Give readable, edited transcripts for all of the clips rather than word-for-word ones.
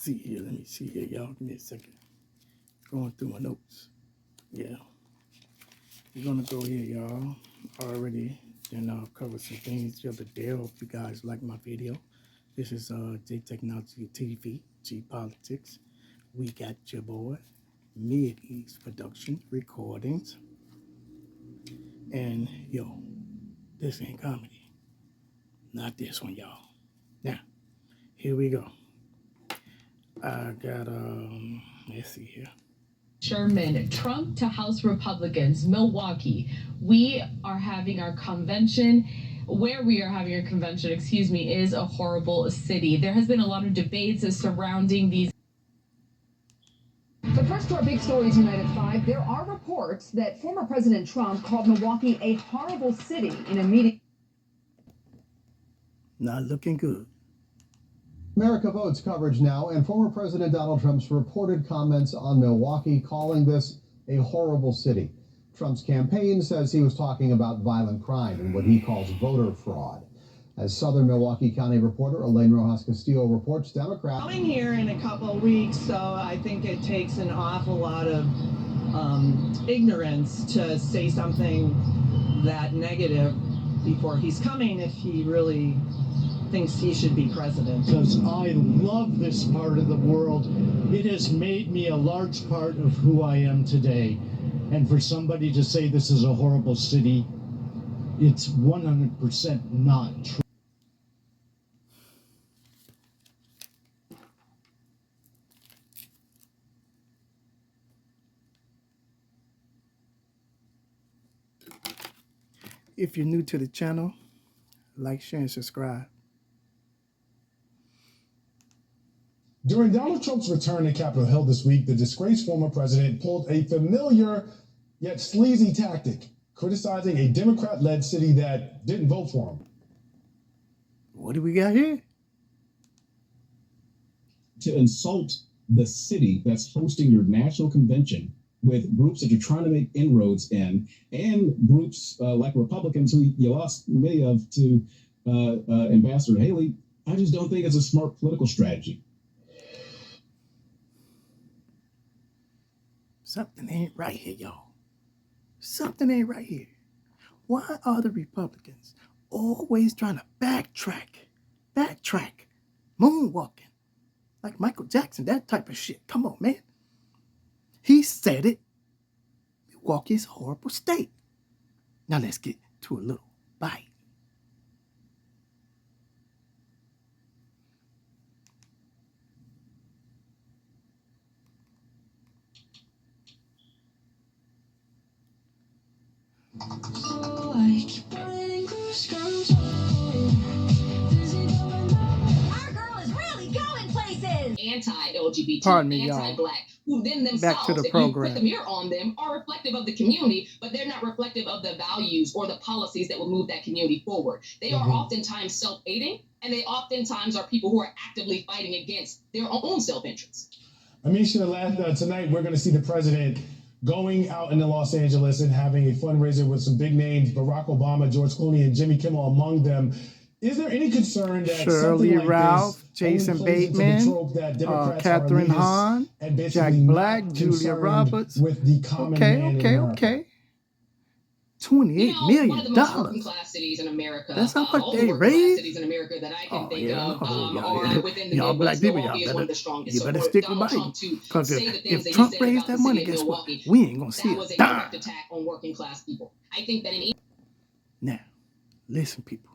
see here. Let me see here, y'all. Give me a second. Going through my notes. Yeah. We're gonna go here, y'all. Already then I'll cover some things the other day. Hope you guys like my video. This is JayeteknologyTV, G Politics. We got your boy, Mid-East Production Recordings. And yo, this ain't comedy. Not this one, y'all. Now, here we go. I got let's see here. Sherman, Trump to House Republicans, Milwaukee. We are having our convention. Where we are having our convention, is a horrible city. There has been a lot of debates surrounding these. But first to our big story tonight at 5, there are reports that former President Trump called Milwaukee a horrible city in a meeting. Not looking good. America Votes coverage now, and former President Donald Trump's reported comments on Milwaukee, calling this a horrible city. Trump's campaign says he was talking about violent crime and what he calls voter fraud. As Southern Milwaukee County reporter Elaine Rojas Castillo reports, Democrats coming here in a couple of weeks, so I think it takes an awful lot of ignorance to say something that negative before he's coming if he really thinks he should be president. Because I love this part of the world. It has made me a large part of who I am today. And for somebody to say this is a horrible city, it's 100% not true. If you're new to the channel, like, share, and subscribe. During Donald Trump's return to Capitol Hill this week, the disgraced former president pulled a familiar yet sleazy tactic, criticizing a Democrat-led city that didn't vote for him. What do we got here? To insult the city that's hosting your national convention with groups that you're trying to make inroads in, and groups like Republicans who you lost many of to Ambassador Haley, I just don't think it's a smart political strategy. Something ain't right here, y'all. Something ain't right here. Why are the Republicans always trying to backtrack, moonwalking, like Michael Jackson, that type of shit? Come on, man. He said it. Milwaukee's a horrible state. Now let's get to a little bite. So I keep running cruise control. Our girl is really going places. Anti-LGBT, Pardon me, anti-black, who then themselves, Back to the if program. you put the mirror on them, are reflective of the community, but they're not reflective of the values or the policies that will move that community forward. They are oftentimes self-aiding, and they oftentimes are people who are actively fighting against their own self-interest. Amisha, tonight we're going to see the president going out into Los Angeles and having a fundraiser with some big names, Barack Obama, George Clooney, and Jimmy Kimmel among them. Is there any concern that Shirley something like Ralph, this Jason only plays into the Bateman, trope that Democrats Catherine are elitist Hahn, and Jack basically Black, not Julia concerned Roberts? with the common man in America? $28 million. One of the most working class cities in America. That's how much all they the working class raised? cities in America that I can Oh, think yeah. of Oh, are within the y'all black Midwest. people, Milwaukee is one of the strongest. you better So for stick with Donald Biden. Trump to Because say the things if that Trump he said raised about that the money, city of guess what? Milwaukee, We ain't going to see that a was a dime. direct attack on working class people. I think that in Now, listen, people.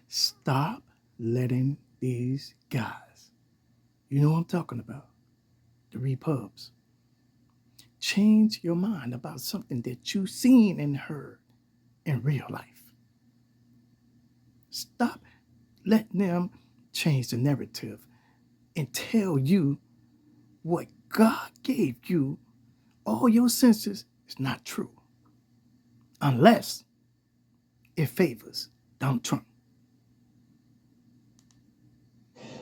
Stop letting these guys, you know what I'm talking about, the repubs, change your mind about something that you've seen and heard in real life. Stop letting them change the narrative and tell you what God gave you, all your senses, is not true. Unless it favors Donald Trump.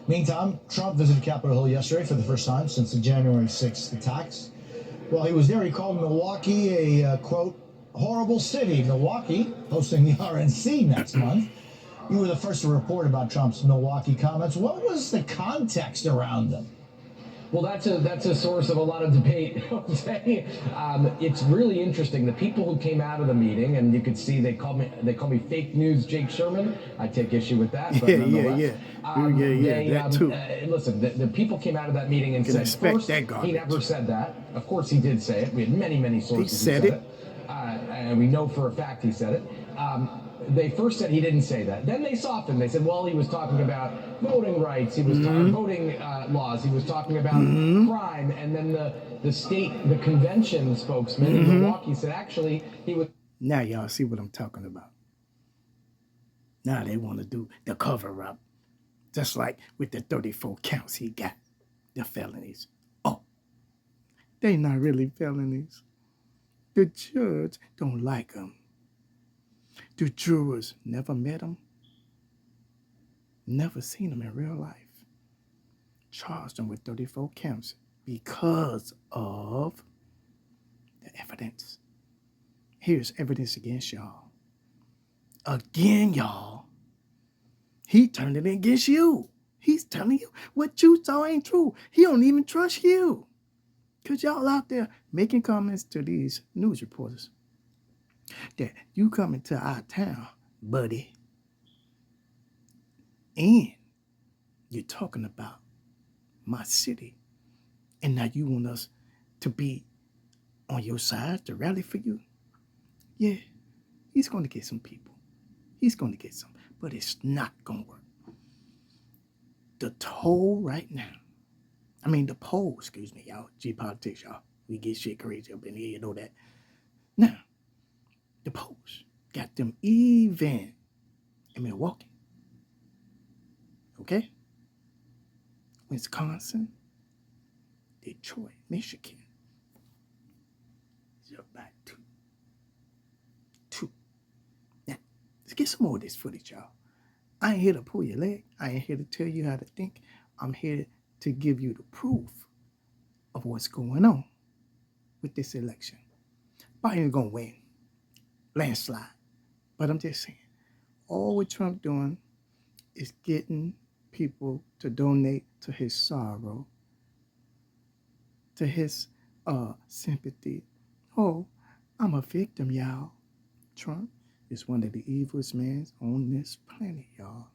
Meantime, Trump visited Capitol Hill yesterday for the first time since the January 6th attacks. While he was there, he called Milwaukee a, quote, horrible city. Milwaukee hosting the RNC next month. You were the first to report about Trump's Milwaukee comments. What was the context around them? Well, that's a source of a lot of debate. It's really interesting. The people who came out of the meeting, and you could see they call me fake news Jake Sherman. I take issue with that, but nonetheless, that too. Listen, the people came out of that meeting and said first he never said that. Of course, he did say it. We had many sources who said it, and we know for a fact he said it. They first said he didn't say that. Then they softened. They said, well, he was talking about voting rights. He was talking voting laws. He was talking about crime. And then the convention spokesman in Milwaukee said, actually, he was. Now y'all see what I'm talking about. Now they want to do the cover up. Just like with the 34 counts he got, the felonies. Oh, they not really felonies. The judge don't like them. The jurors never met him, never seen him in real life. Charged him with 34 counts because of the evidence. Here's evidence against y'all. Again, y'all. He turned it against you. He's telling you what you saw ain't true. He don't even trust you. Because y'all out there making comments to these news reporters that you coming to our town, buddy, and you're talking about my city, and now you want us to be on your side to rally for you? Yeah, he's going to get some people. He's going to get some, but it's not going to work. The toll right now, the poll, excuse me, y'all, G-politics, y'all. We get shit crazy up in here, you know that. Now, the polls got them even in Milwaukee. Okay? Wisconsin, Detroit, Michigan. You're back two. Now, let's get some more of this footage, y'all. I ain't here to pull your leg. I ain't here to tell you how to think. I'm here to give you the proof of what's going on with this election. Biden's going to win. Landslide. But I'm just saying, all what Trump doing is getting people to donate to his sorrow, to his sympathy. Oh, I'm a victim, y'all. Trump is one of the evilest men on this planet, y'all.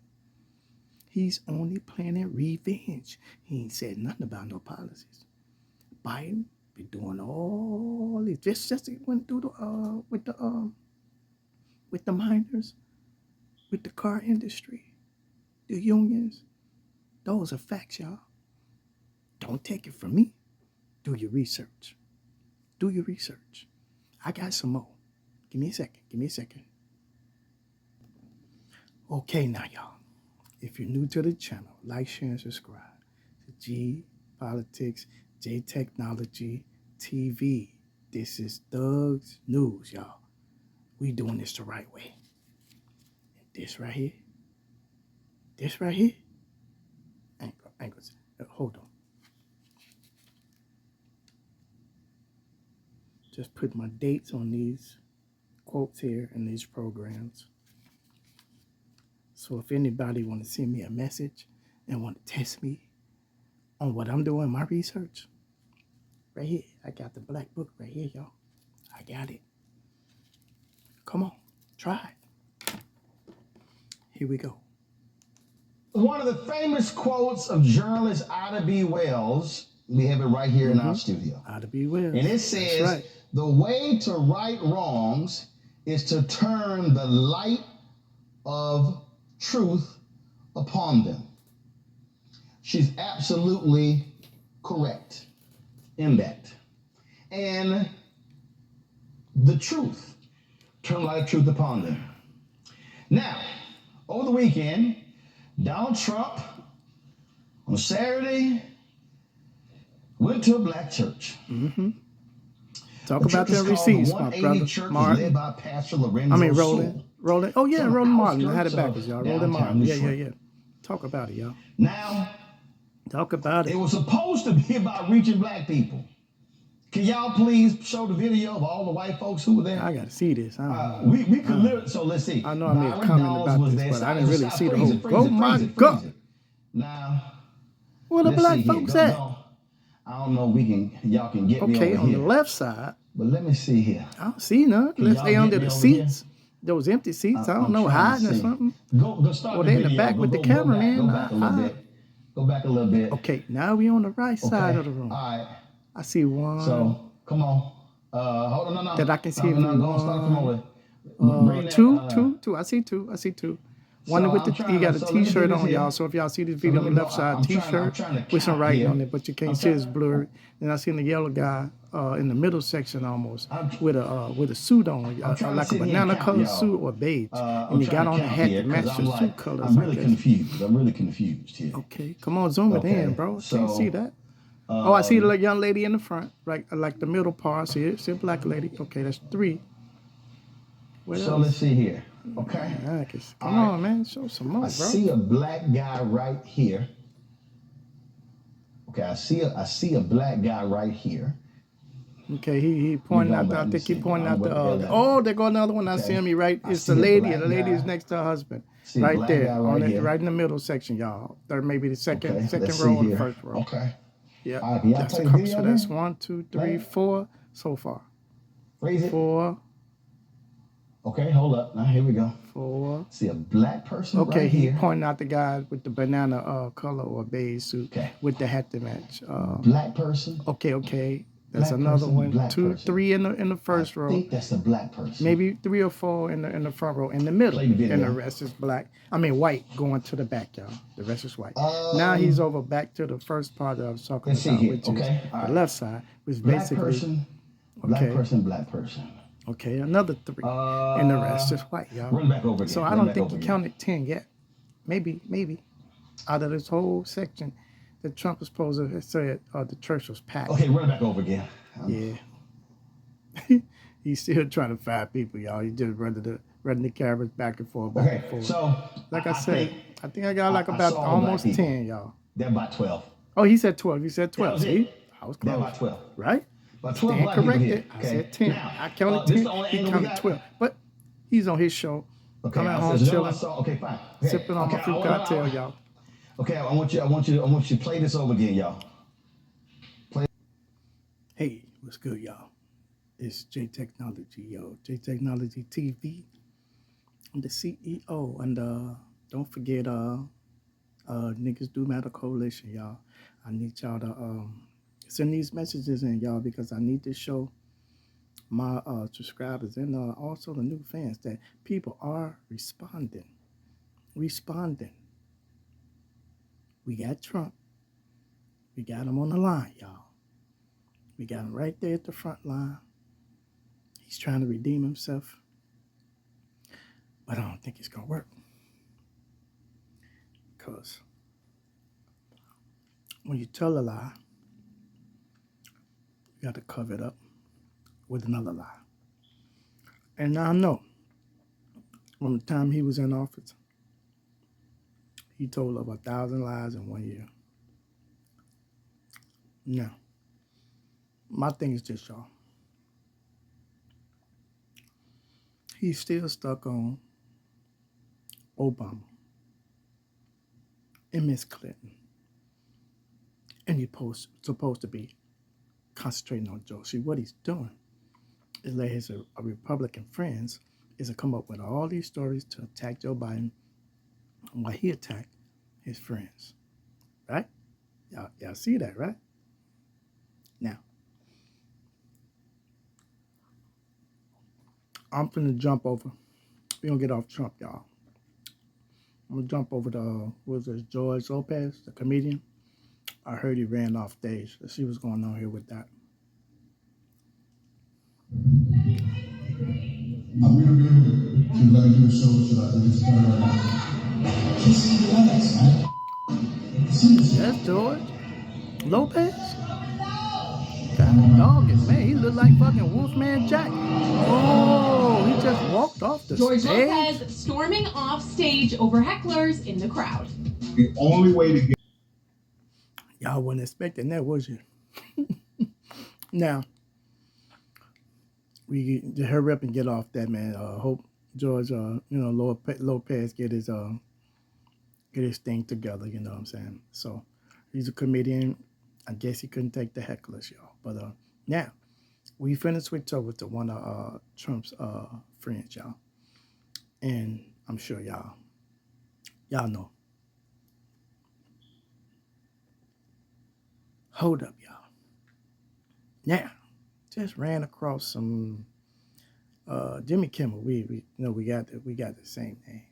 He's only planning revenge. He ain't said nothing about no policies. Biden been doing all this. Just he went through with the miners, with the car industry, the unions. Those are facts, y'all. Don't take it from me. Do your research. Do your research. I got some more. Give me a second. Okay, now, y'all. If you're new to the channel, like, share, and subscribe to G Politics, Jayeteknology TV. This is Doug's News, y'all. We doing this the right way. And this right here. Hold on. Just put my dates on these quotes here in these programs. So if anybody want to send me a message and want to test me on what I'm doing, my research, right here. I got the black book right here, y'all. I got it. Come on, try it. Here we go. One of the famous quotes of journalist Ida B. Wells, we have it right here in our studio. Ida B. Wells. And it says, the way to right wrongs is to turn the light of truth upon them. She's absolutely correct in that. And the truth, turn light of truth upon them. Now, over the weekend, Donald Trump, on Saturday, went to a black church. Talk about their receipts, my brother. Martin. Led by Pastor Lorenzo Roland. Oh, yeah, Roland Martin. I had it backwards, y'all. Roland Martin. Yeah. Talk about it, y'all. Now, talk about it. It was supposed to be about reaching black people. Can y'all please show the video of all the white folks who were there? I got to see this. We could literally, so let's see. I know I made a comment about this, but I didn't really see the whole. Oh, my God. Now, where the black folks at? I don't know if y'all can get me over Okay, here. on the left side. But let me see here. I don't see none. Can Unless y'all they get under me the over here? seats. Those empty seats. I don't I'm know, trying to hiding or see. something. Go start Or the they in the video. back with the Go cameraman. back a little bit. Go back a little bit. Okay, now we on the right side Okay. of the room. All right. I see one. So come on. Hold on, no. That I can see. No, don't start from over. Bring that, two. I see two. One So with I'm the trying he got to- a so let me do t-shirt this on, here. y'all. So if y'all see this So video let on me the go. left side, I'm trying t-shirt to with some count writing here. on it, but you can't see it's blurry. Then I seen the yellow guy in the middle section almost with a suit on, trying like to a sit here and banana count, colored y'all. suit or beige, I'm and you got trying to on a count hat here to match 'cause the I'm suit like, colors. I'm I really guess. confused here. Okay, come on, zoom it in, bro. Can't see that. Oh, I see the young lady in the front, right? Like the middle part. See it? See a black lady. Okay, that's three. What So else? let's see here. Okay. Come on, man. Show some more, bro. I see a black guy right here. Okay, I see a black guy right here. Okay, he pointing out. I think he pointing out the. Oh, there go another one. I see him. He right. It's the lady. The lady is next to her husband. Right there, on it, right in the middle section, y'all. Third, maybe the second row or the first row. Okay. Yeah. All right, can y'all That's play a the couple. video So that's then? 1, 2, 3, 4 so far. Raise it. 4. Okay, hold up. Now here we go. 4. See a black person Okay, right he here. pointing out the guy with the banana color or beige suit with the hat to match. Black person. Okay. There's Black another person, one. black 2, person. 3 in the first row. I think that's a black person. Maybe 3 or 4 in the front row. In the middle. Play the video. And the rest is black. I mean white going to the back, y'all. The rest is white. Now he's over back to the first part that I was talking Let's see about, here. which Okay, is all the right. left side, which Black basically person. Black person. Okay, another 3. And the rest is white, y'all. Run back over again. So I don't think you counted 10 yet. Maybe. Out of this whole section that Trump was supposed to have said the church was packed. Okay, run back over again. Yeah. He's still trying to find people, y'all. He just running the cameras back and forth, back and forth. So like I said, I think I got like about almost 10, y'all. They're about 12. Oh, he said 12. He said 12. See? I was close. They're about 12. Right? About 12 Stand black people corrected. here. I said 10. Now, I counted this 10. the only He angle we counted got? 12. But he's on his show. Okay, Coming home chilling. Okay, fine. Okay. Sipping on my fruit cocktail, y'all. Okay, I want you to play this over again, y'all. Hey, what's good, y'all? It's Jayeteknology, yo. JayeteknologyTV. I'm the CEO, and don't forget, Niggas Do Matter Coalition, y'all. I need y'all to send these messages in, y'all, because I need to show my subscribers and also the new fans that people are responding. We got Trump. We got him on the line, y'all. We got him right there at the front line. He's trying to redeem himself. But I don't think it's going to work. Because when you tell a lie, you got to cover it up with another lie. And I know from the time he was in office, he told over 1,000 lies in 1 year. Now, my thing is this, y'all. He's still stuck on Obama and Miss Clinton. And he's supposed to be concentrating on Joe. See, what he's doing is let his Republican friends is to come up with all these stories to attack Joe Biden while he attacked his friends. Right? Y'all see that, right? Now, I'm finna jump over. We're gonna get off Trump, y'all. I'm gonna jump over to, George Lopez, the comedian. I heard he ran off stage. Let's see what's going on here with that. Are we gonna do it? Should I do a show? Should I do this right now? That's George Lopez. God dog it, man. He looked like fucking Wolfman Jack. Oh, he just walked off the George stage. Lopez storming off stage over hecklers in the crowd. The only way to get Y'all wasn't expecting that, was you? Now, we hurry up and get off that, man. Hope George, Lopez get his thing together. You know what I'm saying? So he's a comedian. I guess he couldn't take the hecklers, y'all. But now, we finna switch over to one of Trump's friends, y'all. And I'm sure y'all know. Hold up, y'all. Now, just ran across some Jimmy Kimmel. We know we got the same name.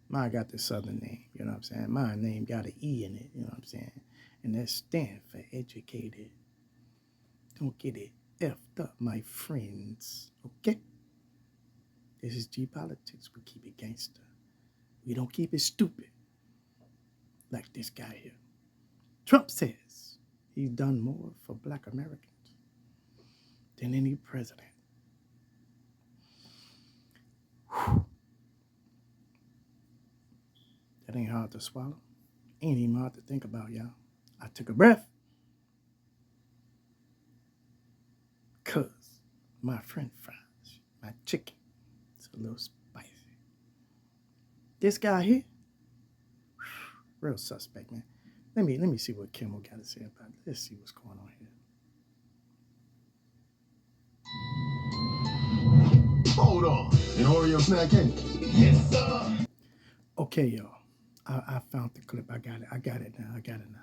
Mine got the Southern name, you know what I'm saying? My name got an E in it, you know what I'm saying? And that stand for educated. Don't get it effed up, my friends, okay? This is G-Politics. We keep it gangster. We don't keep it stupid like this guy here. Trump says he's done more for Black Americans than any president. Whew. That ain't hard to swallow. Ain't even hard to think about, y'all. I took a breath. Cause my french fries, my chicken, it's a little spicy. This guy here, real suspect, man. Let me see what Kimmel got to say about it. Let's see what's going on here. Hold on. An Oreo snack cake? Yes, sir. Okay, y'all. I found the clip. I got it now.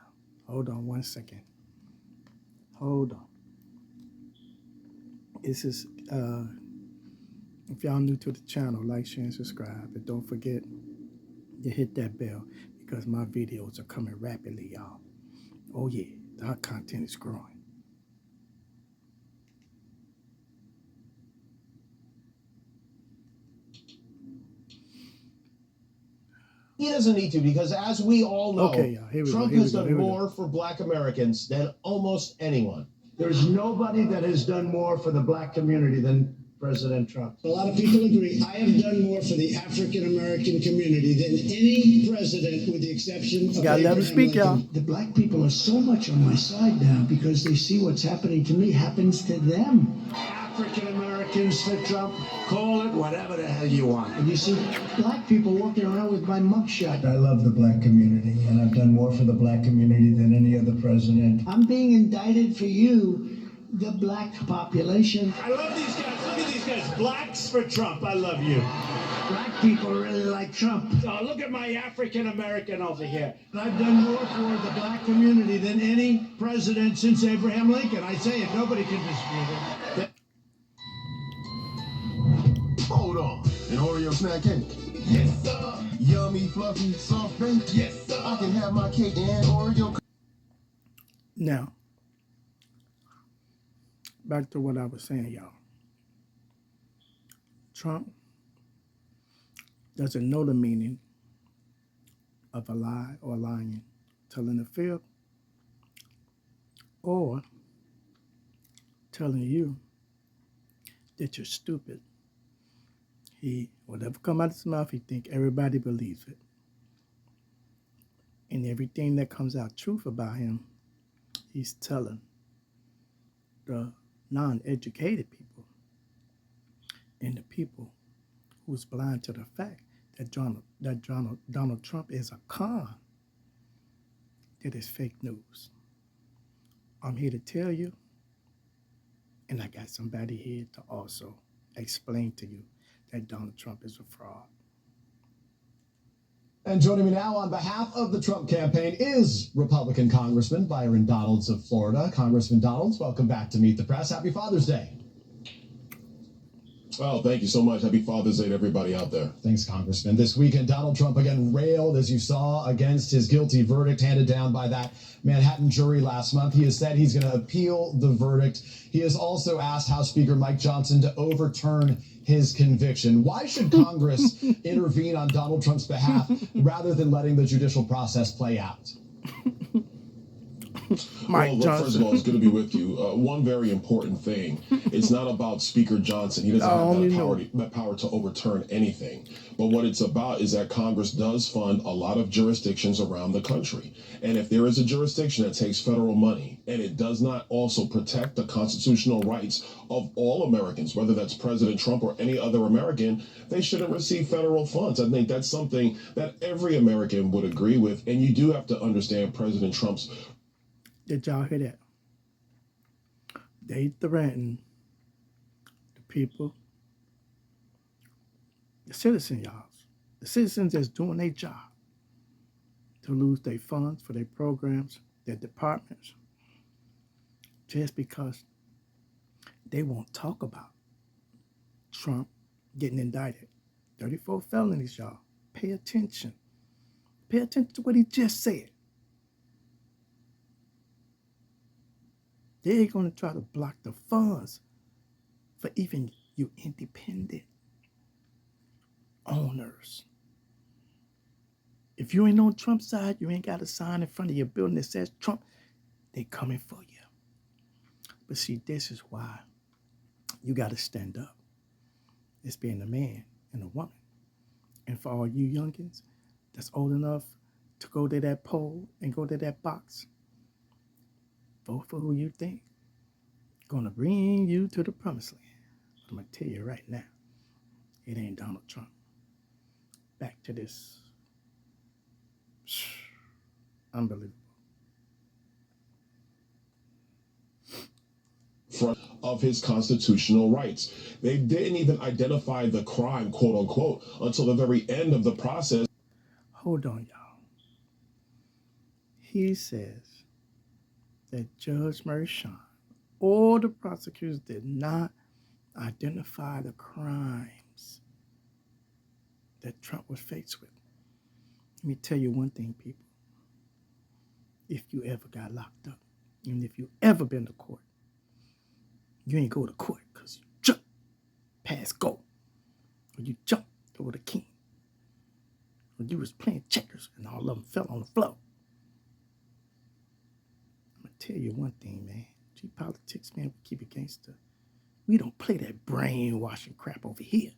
Hold on 1 second. Hold on. This is, if y'all new to the channel, like, share, and subscribe. And don't forget to hit that bell because my videos are coming rapidly, y'all. Oh, yeah. Our content is growing. He doesn't need to because, as we all know, Trump has done more for Black Americans than almost anyone. There's nobody that has done more for the Black community than President Trump. A lot of people agree. I have done more for the African American community than any president, with the exception of Abraham Lincoln. The Black people are so much on my side now because they see what's happening to me happens to them. African Americans for Trump, call it whatever the hell you want. And you see Black people walking around with my mugshot. I love the Black community, and I've done more for the Black community than any other president. I'm being indicted for you, the Black population. I love these guys. Look at these guys. Blacks for Trump. I love you. Black people really like Trump. Oh, look at my African American over here. I've done more for the Black community than any president since Abraham Lincoln. I say it. Nobody can dispute it. Hold on. An Oreo snack cake? Yes, sir. Yummy, fluffy, soft baked? Yes, sir. I can have my cake and Oreo. Now, back to what I was saying, y'all. Trump doesn't know the meaning of a lie or lying, telling a fib, or telling you that you're stupid. Whatever come out of his mouth, he think everybody believes it. And everything that comes out truth about him, he's telling the non-educated people and the people who's blind to the fact that Donald Trump is a con, that is fake news. I'm here to tell you, and I got somebody here to also explain to you that Donald Trump is a fraud. And joining me now on behalf of the Trump campaign is Republican Congressman Byron Donalds of Florida. Congressman Donalds, welcome back to Meet the Press. Happy Father's Day. Well, thank you so much. Happy Father's Day to everybody out there. Thanks, Congressman. This weekend, Donald Trump again railed, as you saw, against his guilty verdict handed down by that Manhattan jury last month. He has said he's going to appeal the verdict. He has also asked House Speaker Mike Johnson to overturn his conviction. Why should Congress intervene on Donald Trump's behalf rather than letting the judicial process play out? Well, look, first of all, it's good to be with you. One very important thing, it's not about Speaker Johnson. He doesn't have that power to overturn anything. But what it's about is that Congress does fund a lot of jurisdictions around the country. And if there is a jurisdiction that takes federal money and it does not also protect the constitutional rights of all Americans, whether that's President Trump or any other American, they shouldn't receive federal funds. I think that's something that every American would agree with. And you do have to understand President Trump's Did y'all hear that? They threaten the people, the citizens, y'all. The citizens that's doing their job to lose their funds for their programs, their departments, just because they won't talk about Trump getting indicted. 34 felonies, y'all. Pay attention. Pay attention to what he just said. They're going to try to block the funds for even you independent owners. If you ain't on Trump's side, you ain't got a sign in front of your building that says Trump, they coming for you. But see, this is why you got to stand up. It's being a man and a woman. And for all you youngins that's old enough to go to that poll and go to that box, vote for who you think gonna bring you to the promised land. But I'm gonna tell you right now, it ain't Donald Trump. Back to this. Unbelievable. Front of his constitutional rights. They didn't even identify the crime, quote unquote, until the very end of the process. Hold on, y'all. He says that Judge Merchan or the prosecutors did not identify the crimes that Trump was faced with. Let me tell you one thing, people. If you ever got locked up, and if you ever been to court, you ain't go to court because you jumped past go, or you jumped over the king, or you was playing checkers and all of them fell on the floor. I'm going to tell you one thing, man. Politics, man, we keep it gangster. We don't play that brainwashing crap over here.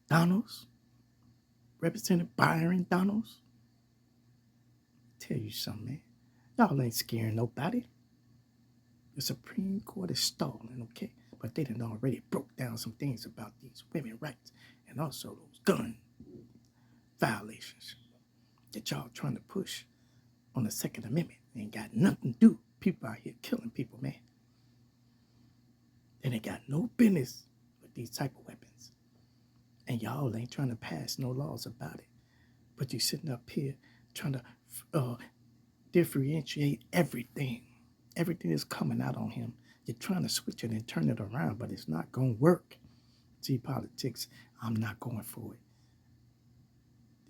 Donalds, Representative Byron Donalds, tell you something, man. Y'all ain't scaring nobody. The Supreme Court is stalling, okay? But they done already broke down some things about these women's rights and also those gun violations that y'all trying to push on the Second Amendment. They ain't got nothing to do. People out here killing people, man. They ain't got no business with these type of weapons. And y'all ain't trying to pass no laws about it. But you sitting up here trying to differentiate everything. Everything is coming out on him. You're trying to switch it and turn it around, but it's not going to work. See, politics, I'm not going for it.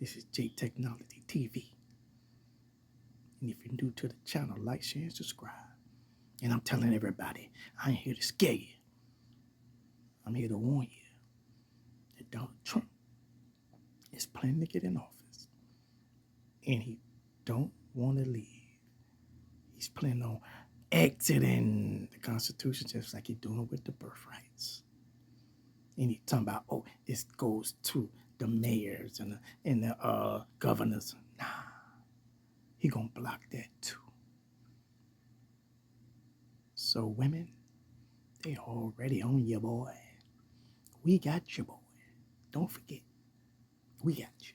This is JayeteknologyTV. And if you're new to the channel, like, share, and subscribe. And I'm telling everybody, I ain't here to scare you. I'm here to warn you that Donald Trump is planning to get in office. And he don't want to leave. He's planning on exiting the Constitution just like he's doing with the birthrights. And he's talking about, oh, this goes to the mayors and the governors. Nah. He gonna block that too. So women, they already on you, boy. We got you, boy. Don't forget, we got you.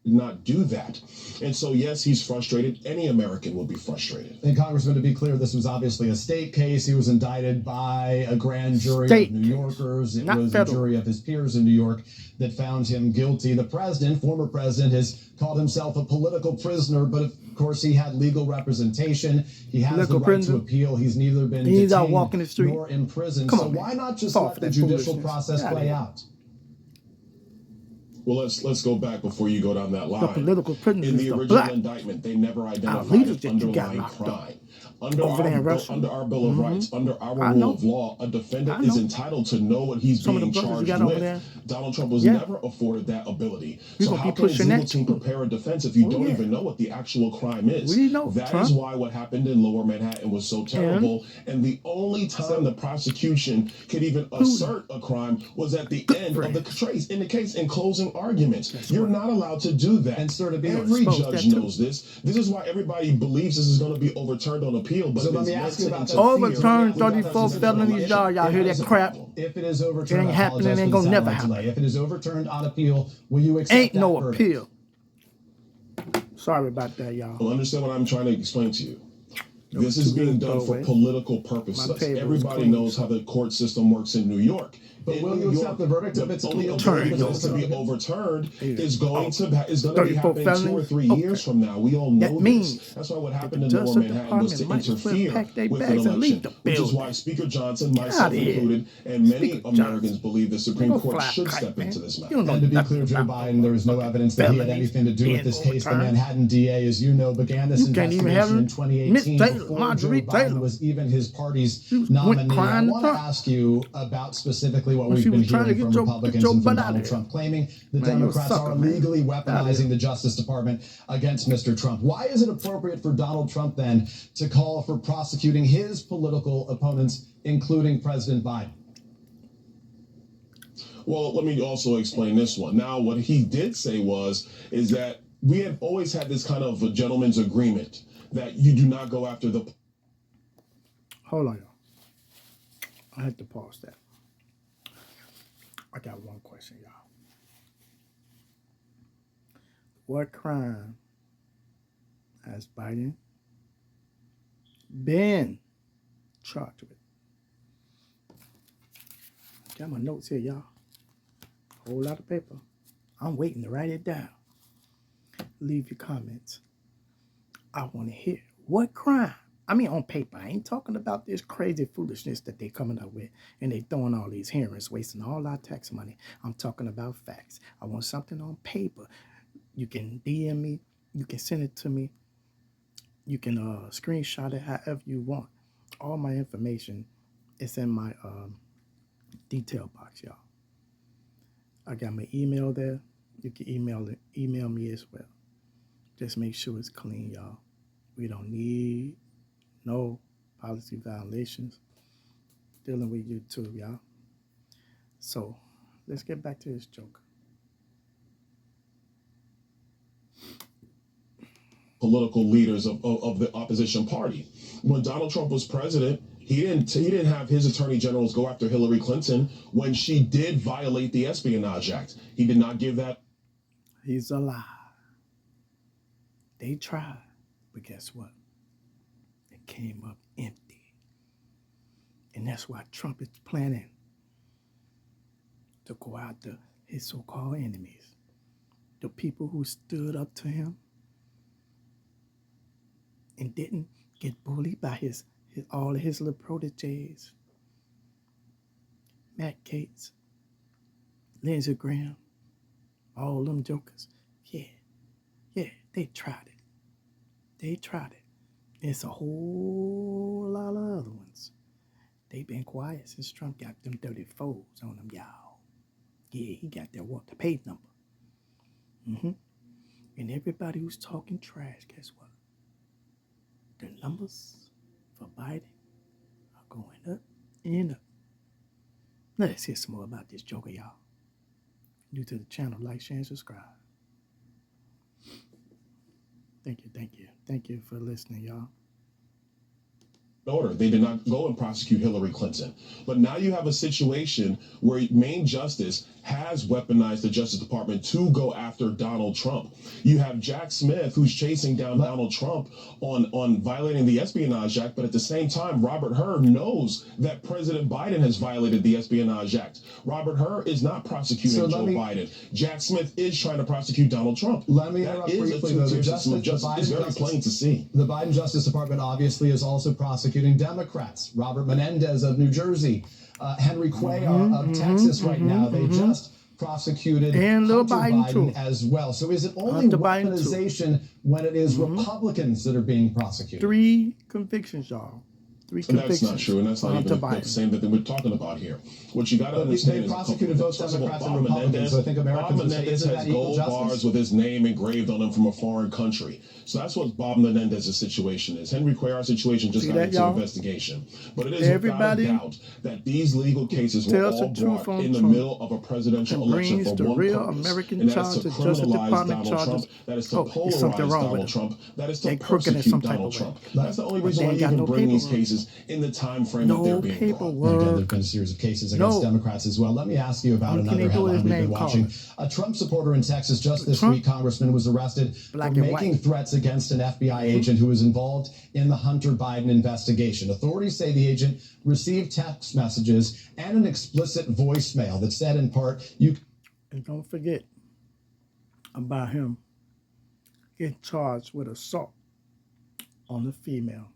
Not do that. And so, yes, he's frustrated. Any American will be frustrated. And Congressman, to be clear, this was obviously a state case. He was indicted by a grand jury of New Yorkers. It was a jury of his peers in New York that found him guilty. The president, former president, has called himself a political prisoner, but of course he had legal representation. He has the right to appeal. He's neither been detained out walking the street nor imprisoned. So why not just let the judicial process play out? Well, let's go back before you go down that line. The political prisoners in the original indictment, they never identified an underlying crime. Under our Bill of Rights, under our rule of law, a defendant is entitled to know what he's being charged with. Donald Trump was never afforded that ability. So how can his legal team prepare a defense if you don't even know what the actual crime is? That is why what happened in Lower Manhattan was so terrible. And the only time the prosecution could even assert a crime was at the end of the case. In the case, in closing arguments, you're not allowed to do that. And every judge knows this. This is why everybody believes this is going to be overturned on appeal. But so let me ask you about that. Overturn 34 felonies, y'all hear that crap? If it is overturned, it ain't happening. It ain't gonna never happen. If it is overturned on appeal, will you accept ain't no appeal? Sorry about that, y'all. Well, understand what I'm trying to explain to you. This is being done for political purposes. Everybody knows how the court system works in New York. But will you accept the verdict if it's only verdict that's to be overturned is going to be happening 2 or 3 years from now. We all know this. That's why what happened in Lower Manhattan was to interfere with an election, which is why Speaker Johnson, myself included, and many Americans believe the Supreme Court should step into this matter. And to be clear, Joe Biden, there is no evidence that he had anything to do with this case. The Manhattan DA, as you know, began this investigation in 2018 before Joe Biden was even his party's nominee. I want to ask you about specifically what we've been hearing from Republicans and from Donald Trump, claiming the Democrats are illegally weaponizing the Justice Department against Mr. Trump. Why is it appropriate for Donald Trump then to call for prosecuting his political opponents, including President Biden? Well, let me also explain this one. Now, what he did say is that we have always had this kind of a gentleman's agreement that you do not go after the... Hold on, y'all. I had to pause that. I got one question, y'all. What crime has Biden been charged with? Got my notes here, y'all. Whole lot of paper. I'm waiting to write it down. Leave your comments. I want to hear what crime. I mean, on paper. I ain't talking about this crazy foolishness that they coming up with and they throwing all these hearings, wasting all our tax money. I'm talking about facts. I want something on paper. You can DM me. You can send it to me. You can screenshot it however you want. All my information is in my detail box, y'all. I got my email there. You can email me as well. Just make sure it's clean, y'all. We don't need no policy violations dealing with YouTube, y'all. So let's get back to this joke. Political leaders of the opposition party. When Donald Trump was president, he didn't have his attorney generals go after Hillary Clinton when she did violate the Espionage Act. He did not give that. He's a lie. They tried, but guess what? It came up empty. And that's why Trump is planning to go after his so-called enemies, the people who stood up to him and didn't get bullied by all of his little proteges. Matt Gaetz, Lindsey Graham, all them jokers. Yeah, they tried it. They tried it. There's a whole lot of other ones. They've been quiet since Trump got them dirty foes on them, y'all. Yeah, he got that what? The pay number. And everybody who's talking trash, guess what? The numbers for Biden are going up and up. Let's hear some more about this joker, y'all. New to the channel, like, share, and subscribe. Thank you for listening, y'all. Order. They did not go and prosecute Hillary Clinton. But now you have a situation where Main Justice has weaponized the Justice Department to go after Donald Trump. You have Jack Smith, who's chasing down Donald Trump on violating the Espionage Act, but at the same time, Robert Hur knows that President Biden has violated the Espionage Act. Robert Hur is not prosecuting Joe Biden. Jack Smith is trying to prosecute Donald Trump. Let me interrupt briefly, though. The justice is very plain to see. The Biden Justice Department obviously is also prosecuting Democrats. Robert Menendez of New Jersey, Henry Cuellar of Texas right now. They just prosecuted and Hunter Biden Biden as well. So is it only weaponization when it is Republicans that are being prosecuted? 3 convictions, y'all. 3 convictions. That's not true, and that's not even the same that we're talking about here. What you got to understand is they prosecuted both Democrats and Republicans. So I think Americans would say, isn't that equal justice? Gold bars with his name engraved on them from a foreign country. So that's what Bob Menendez's situation is. Henry Cuellar's situation just got into investigation. But it is without a doubt that these legal cases were all brought in the middle of a presidential election for one purpose, and that's to criminalize Donald Trump, that is to polarize Donald Trump, that is to persecute Donald Trump. That's the only reason why you even bring these cases charges in the time frame that they're being brought. Again, there have been a series of cases against Democrats as well. Let me ask you about another headline we've been watching. A Trump supporter in Texas just this week, Congressman, was arrested for making threats against an FBI agent who was involved in the Hunter Biden investigation. Authorities say the agent received text messages and an explicit voicemail that said in part, And don't forget about him getting charged with assault on a female.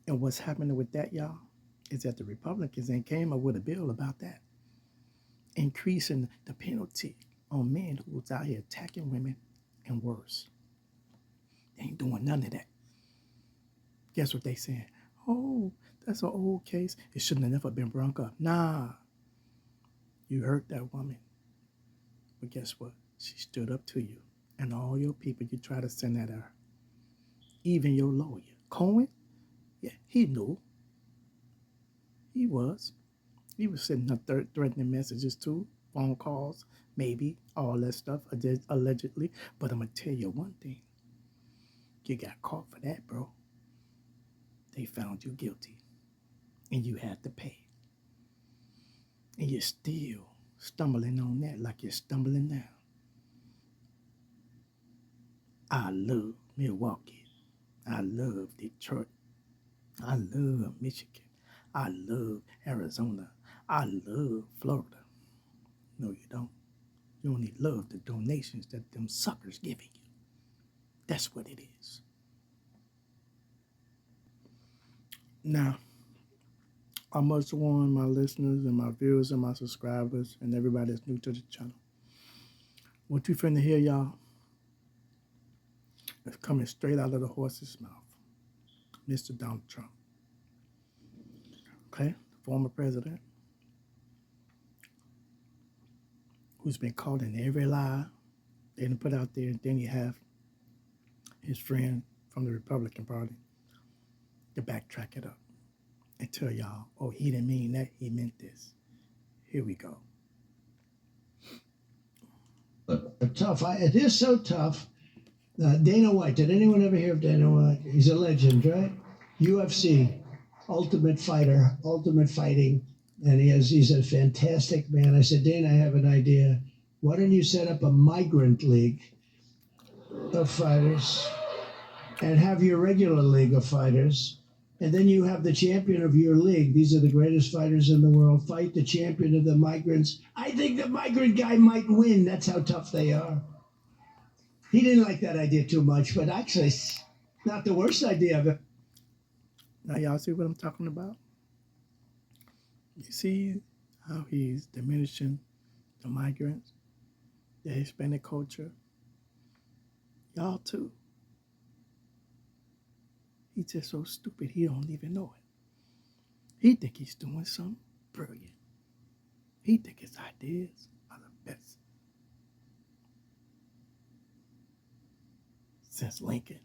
And what's happening with that, y'all, is that the Republicans ain't came up with a bill about that. Increasing the penalty on men who's out here attacking women and worse. They ain't doing none of that. Guess what they saying? Oh, that's an old case. It shouldn't have never been brought up. Nah. You hurt that woman. But guess what? She stood up to you. And all your people you try to send at her. Even your lawyer. Cohen? Yeah, he knew. He was. He was sending her threatening messages too. Phone calls, maybe, all that stuff, allegedly. But I'm going to tell you one thing. You got caught for that, bro. They found you guilty. And you had to pay. And you're still stumbling on that like you're stumbling now. I love Milwaukee. I love Detroit. I love Michigan. I love Arizona. I love Florida. No, you don't. You only love the donations that them suckers giving you. That's what it is. Now, I must warn my listeners and my viewers and my subscribers and everybody that's new to the channel. What you finna hear, y'all, is coming straight out of the horse's mouth. Mr. Donald Trump. Okay? Former president who's been caught in every lie they didn't put out there. And then you have his friend from the Republican Party to backtrack it up and tell y'all, oh, he didn't mean that, he meant this. Here we go. Tough. It is so tough. Dana White. Did anyone ever hear of Dana White? He's a legend, right? UFC, ultimate fighter, ultimate fighting. And he's a fantastic man. I said, Dana, I have an idea. Why don't you set up a migrant league of fighters and have your regular league of fighters? And then you have the champion of your league. These are the greatest fighters in the world. Fight the champion of the migrants. I think the migrant guy might win. That's how tough they are. He didn't like that idea too much, but actually, it's not the worst idea of it. Now, y'all see what I'm talking about? You see how he's diminishing the migrants, the Hispanic culture? Y'all too. He's just so stupid he don't even know it. He think he's doing something brilliant. He think his ideas are the best. Since Lincoln.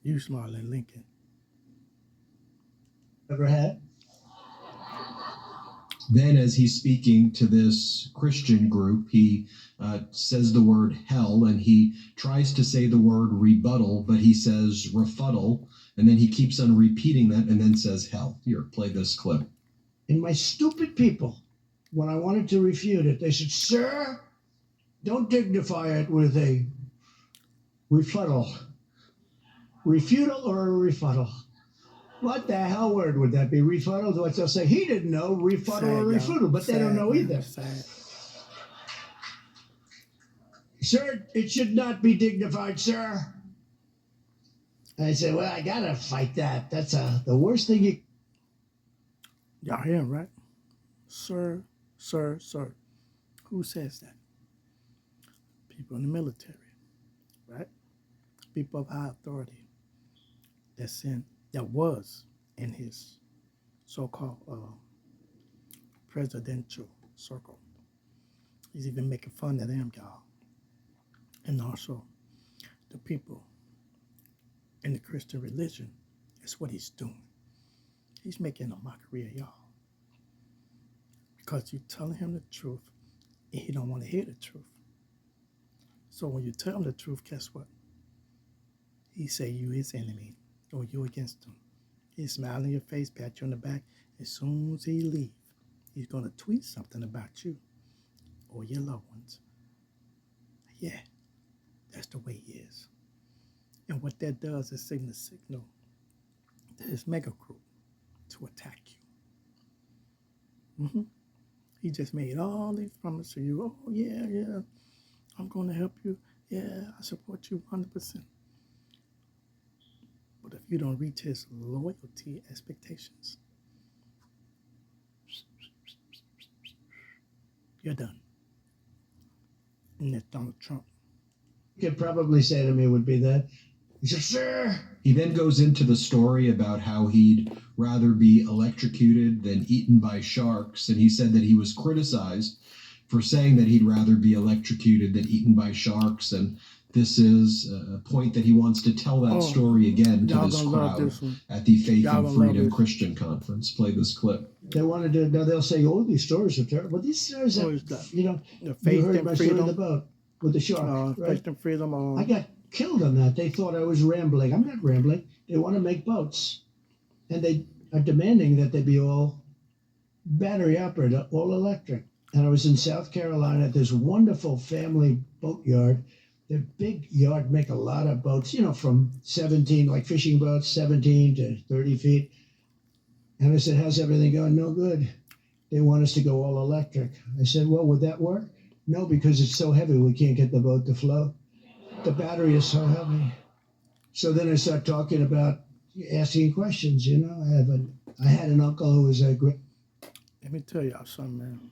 You smarter than Lincoln. Ever had? Then as he's speaking to this Christian group, he says the word hell, and he tries to say the word rebuttal, but he says refuddle, and then he keeps on repeating that and then says hell. Here, play this clip. And my stupid people, when I wanted to refute it, they said, sir, don't dignify it with a refuddle. Refutal or a refuddle? What the hell word would that be? Refuddle? What they'll say, he didn't know refuddle or refutal, but they don't know either. Sir, it should not be dignified, sir. And I said, well, I gotta fight that. That's the worst thing you... Y'all hear him, right? Sir, sir, sir. Who says that? People in the military, right? People of high authority that was in his so-called presidential circle. He's even making fun of them, y'all. And also the people in the Christian religion. That's what he's doing. He's making a mockery of y'all. Because you're telling him the truth and he don't want to hear the truth. So when you tell him the truth, guess what? He say you his enemy or you against him. He's smiling in your face, pat you on the back. As soon as he leaves, he's going to tweet something about you or your loved ones. Yeah, that's the way he is. And what that does is send a signal to his mega group to attack you. He just made all these promises to you. Oh, yeah, I'm going to help you. Yeah, I support you 100%. But if you don't reach his loyalty expectations, you're done. And that's Donald Trump. You could probably say to me would be that. He said, sir. He then goes into the story about how he'd rather be electrocuted than eaten by sharks. And he said that he was criticized for saying that he'd rather be electrocuted than eaten by sharks. And this is a point that he wants to tell that story again to this crowd at the Faith and Freedom Christian Conference. Play this clip. They want to do, now they'll say, oh, these stories are terrible. But these stories are, you heard my story about with the shark, right? Faith and Freedom. I got killed on that. They thought I was rambling. I'm not rambling. They want to make boats. And they are demanding that they be all battery operated, all electric. And I was in South Carolina at this wonderful family boatyard. Their big yard make a lot of boats, from 17, like fishing boats, 17 to 30 feet. And I said, how's everything going? No good. They want us to go all electric. I said, well, would that work? No, because it's so heavy, we can't get the boat to float. The battery is so heavy. So then I start talking about asking questions, I had an uncle who was a great. Let me tell y'all something, man.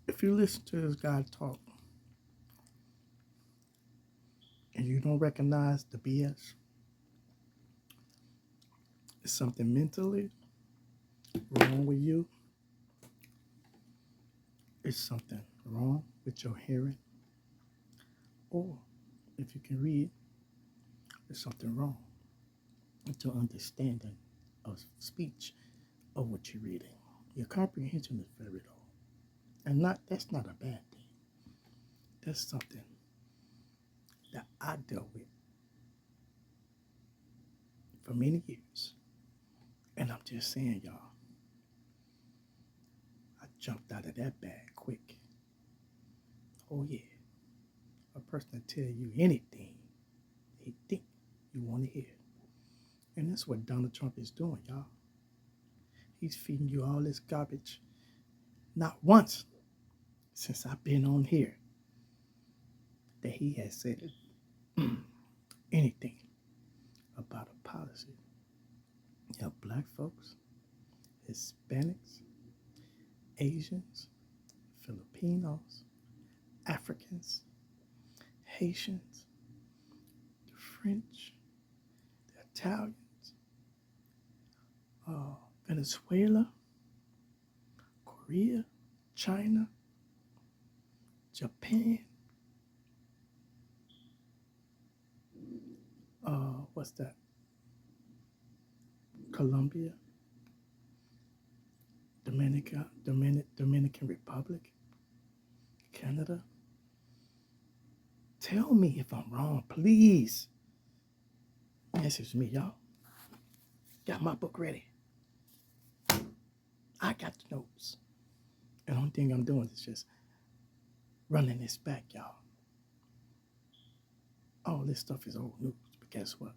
If you listen to this guy talk and you don't recognize the BS, it's something mentally wrong with you. It's something wrong with your hearing. Or if you can read, there's something wrong with your understanding of speech of what you're reading. Your comprehension is very low. And that's not a bad thing. That's something that I dealt with for many years. And I'm just saying, y'all, I jumped out of that bag quick. Oh, yeah. A person will tell you anything they think you want to hear. And that's what Donald Trump is doing, y'all. He's feeding you all this garbage. Not once since I've been on here that he has said anything about a policy. Black folks, Hispanics, Asians, Filipinos, Africans, Haitians, the French, the Italians, Venezuela, Korea, China, Japan, what's that? Colombia, Dominican Republic, Canada. Tell me if I'm wrong, please. Message me, y'all. Got my book ready. I got the notes. And the only thing I'm doing is just running this back, y'all. All this stuff is old news, but guess what?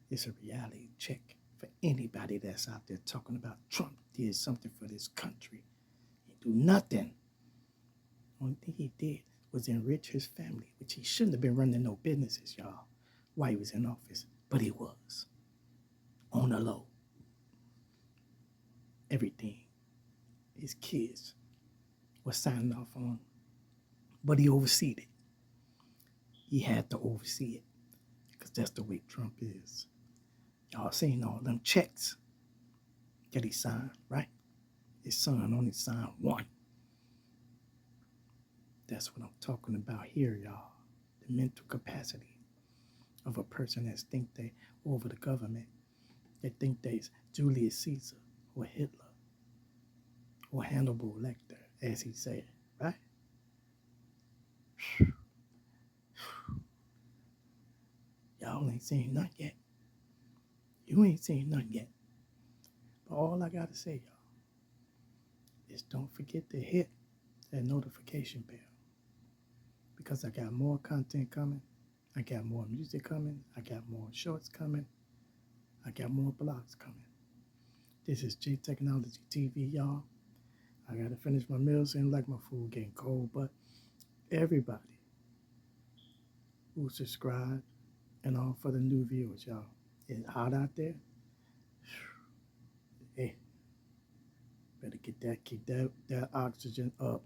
It's a reality check for anybody that's out there talking about Trump did something for this country. He do nothing. Only thing he did was enrich his family, which he shouldn't have been running no businesses, y'all, while he was in office. But he was. On the low. Everything his kids were signing off on. But he overseed it. He had to oversee it. Because that's the way Trump is. Y'all seen all them checks that he signed, right? His son only signed one. That's what I'm talking about here, y'all. The mental capacity of a person that think they over the government, that think they's Julius Caesar or Hitler or Hannibal Lecter, as he said, right? Y'all ain't seen nothing yet. You ain't seen nothing yet. But all I got to say, y'all, is don't forget to hit that notification bell. Because I got more content coming. I got more music coming. I got more shorts coming. I got more blogs coming. This is JayeteknologyTV, y'all. I got to finish my meal. Seems like my food getting cold. But everybody who subscribed and all for the new viewers, y'all. It's hot out there. Hey, better keep that oxygen up.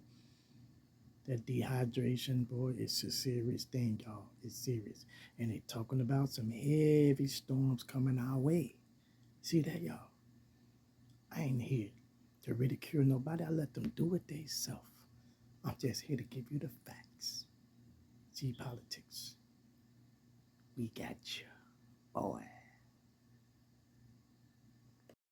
That dehydration, boy, it's a serious thing, y'all. It's serious. And they talking about some heavy storms coming our way. See that, y'all? I ain't here to ridicule nobody. I let them do it themselves. I'm just here to give you the facts. See, politics. We got you, boy.